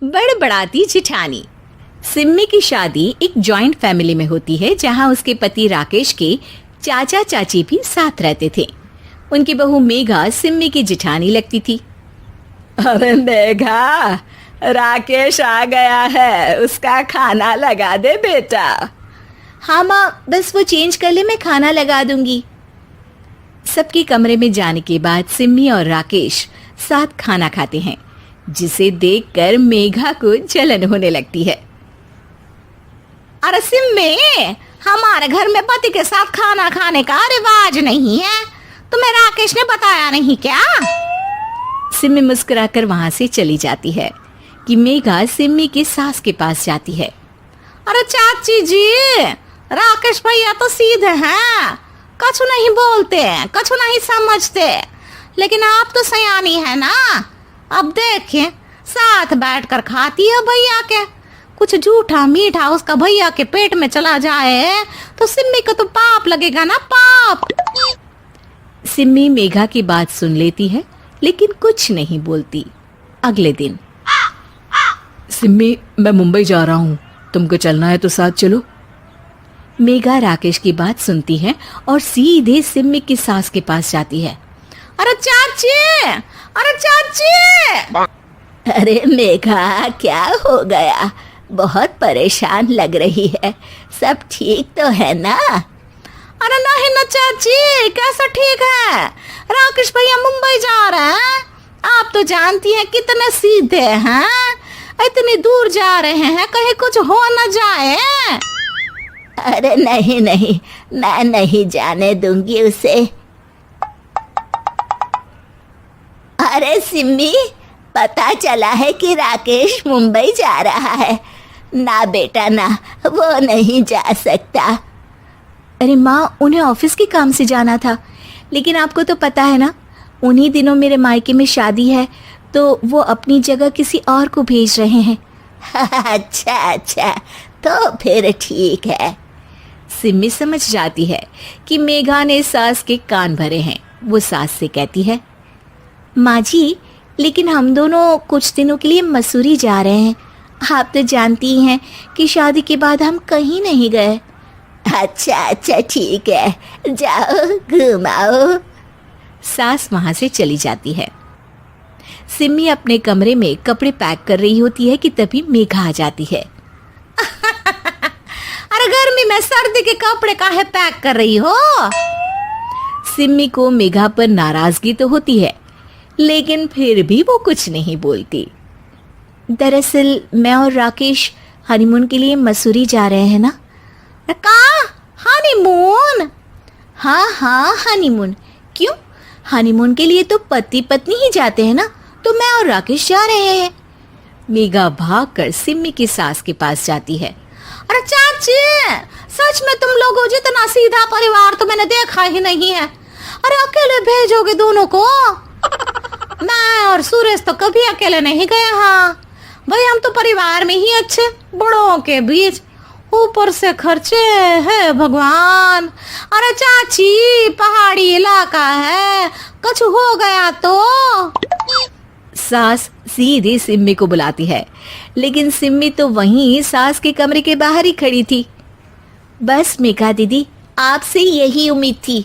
बड़बड़ाती जिठानी। सिम्मी की शादी एक जॉइंट फैमिली में होती है जहां उसके पति राकेश के चाचा चाची भी साथ रहते थे। उनकी बहू मेघा सिम्मी की जिठानी लगती थी। अरे मेघा, राकेश आ गया है, उसका खाना लगा दे बेटा। हाँ माँ, बस वो चेंज कर ले, मैं खाना लगा दूंगी। सबके कमरे में जाने के बाद सिम्मी और राकेश साथ खाना खाते हैं, जिसे देखकर मेघा को जलन होने लगती है। अरे सिम्मी, हमारे घर में पति के साथ खाना खाने का रिवाज नहीं है, तुम्हें राकेश ने बताया नहीं क्या? सिम्मी मुस्कुराकर वहां से चली जाती है कि मेघा सिम्मी की सास के पास जाती है। अरे चाची जी, राकेश भैया तो सीधे हैं, कछु नहीं बोलते, कछु नहीं समझते, लेकिन आप तो सयानी है ना। अब देखिए, साथ बैठकर खाती है भैया के, कुछ झूठा मीठा उसका भैया के पेट में चला जाए तो सिम्मी को तो पाप लगेगा ना, पाप। सिम्मी मेघा की बात सुन लेती है लेकिन कुछ नहीं बोलती। अगले दिन, सिम्मी, मैं मुंबई जा रहा हूँ, तुमको चलना है तो साथ चलो। मेघा राकेश की बात सुनती है और सीधे सिम्मी की सास के पास जाती है। अरे चाची, अरे चाची। अरे मेघा, क्या हो गया? बहुत परेशान लग रही है, सब ठीक तो है ना? अरे नहीं ना चाची, कैसा ठीक है? राकेश भैया मुंबई जा रहे हैं, आप तो जानती हैं कितने सीधे हैं, इतनी दूर जा रहे हैं, कहीं कुछ हो न जाए। अरे नहीं नहीं, मैं नहीं जाने दूंगी उसे। अरे सिम्मी, पता चला है कि राकेश मुंबई जा रहा है। ना बेटा ना, वो नहीं जा सकता। अरे माँ, उन्हें ऑफिस के काम से जाना था, लेकिन आपको तो पता है ना, उन्हीं दिनों मेरे मायके में शादी है, तो वो अपनी जगह किसी और को भेज रहे हैं। अच्छा अच्छा, तो फिर ठीक है। सिम्मी समझ जाती है कि मेघा ने सास के कान भरे हैं। वो सास से कहती है, माँ जी, लेकिन हम दोनों कुछ दिनों के लिए मसूरी जा रहे हैं। आप तो जानती हैं कि शादी के बाद हम कहीं नहीं गए। अच्छा अच्छा, ठीक है, जाओ घुमाओ। सास वहां से चली जाती है। सिम्मी अपने कमरे में कपड़े पैक कर रही होती है कि तभी मेघा आ जाती है। अरे गर्मी में सर्दी के कपड़े काहे पैक कर रही हो? सिम्मी को मेघा पर नाराजगी तो होती है, लेकिन फिर भी वो कुछ नहीं बोलती। दरअसल मैं और राकेश हनीमून के लिए मसूरी जा रहे हैं ना। का हनीमून? हाँ हाँ, हनीमून। क्यों? हनीमून के लिए तो पति पत्नी ही जाते हैं ना, तो मैं और राकेश जा रहे हैं। मेघा भागकर सिम्मी की सास के पास जाती है। अरे चाची, सच में तुम लोगों जितना सीधा परिवार तो मैंने देखा ही नहीं है। अरे अकेले भेजोगे दोनों को? मैं और सुरेश तो कभी अकेले नहीं गए। हाँ भाई, हम तो परिवार में ही अच्छे, बड़ों के बीच, ऊपर से खर्चे है भगवान। अरे चाची, पहाड़ी इलाका है, कुछ हो गया तो? सास सीधे सिम्मी को बुलाती है, लेकिन सिम्मी तो वहीं सास के कमरे के बाहर ही खड़ी थी। बस मेघा दीदी, आपसे यही उम्मीद थी।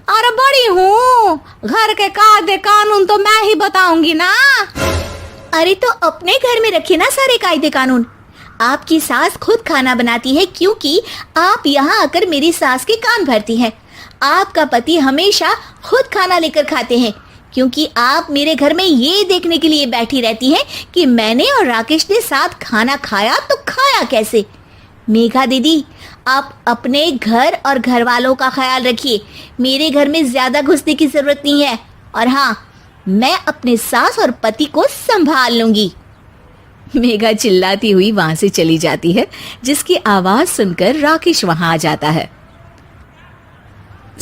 अरे बड़ी हूँ, घर के कायदे कानून तो मैं ही बताऊंगी ना। अरे तो अपने घर में रखिए ना सारे कायदे कानून। आपकी सास खुद खाना बनाती है, क्योंकि आप यहाँ आकर मेरी सास के कान भरती हैं। आपका पति हमेशा खुद खाना लेकर खाते हैं, क्योंकि आप मेरे घर में ये देखने के लिए बैठी रहती हैं कि मैंने और राकेश ने साथ खाना खाया तो खाया कैसे। मेघा दीदी, आप अपने घर और घर वालों का ख्याल रखिए। मेरे घर में ज्यादा घुसने की जरूरत नहीं है, और हाँ, मैं अपने सास और पति को संभाल लूंगी। मेघा चिल्लाती हुई वहां से चली जाती है, जिसकी आवाज सुनकर राकेश वहां आ जाता है।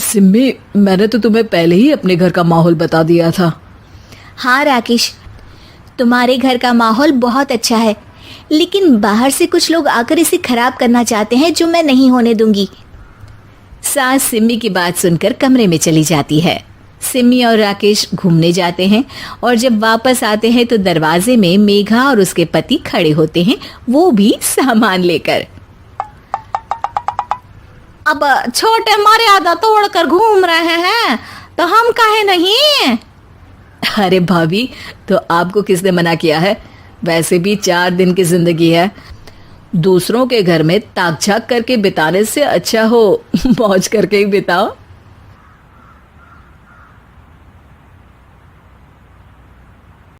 सिम्मी, मैंने तो तुम्हें पहले ही अपने घर का माहौल बता दिया था। हाँ राकेश, तुम्हारे घर का माहौल बहुत अच्छा है, लेकिन बाहर से कुछ लोग आकर इसे खराब करना चाहते हैं, जो मैं नहीं होने दूंगी। सास सिम्मी की बात सुनकर कमरे में चली जाती है। सिमी और राकेश घूमने जाते हैं और जब वापस आते हैं तो दरवाजे में मेघा और उसके पति खड़े होते हैं, वो भी सामान लेकर। अब छोटे मर्यादा तोड़कर घूम रहे हैं तो हम काहे नहीं। अरे भाभी, तो आपको किसने मना किया है? वैसे भी 4 दिन की जिंदगी है, दूसरों के घर में ताक झाक करके बिताने से अच्छा हो मौज करके ही बिताओ।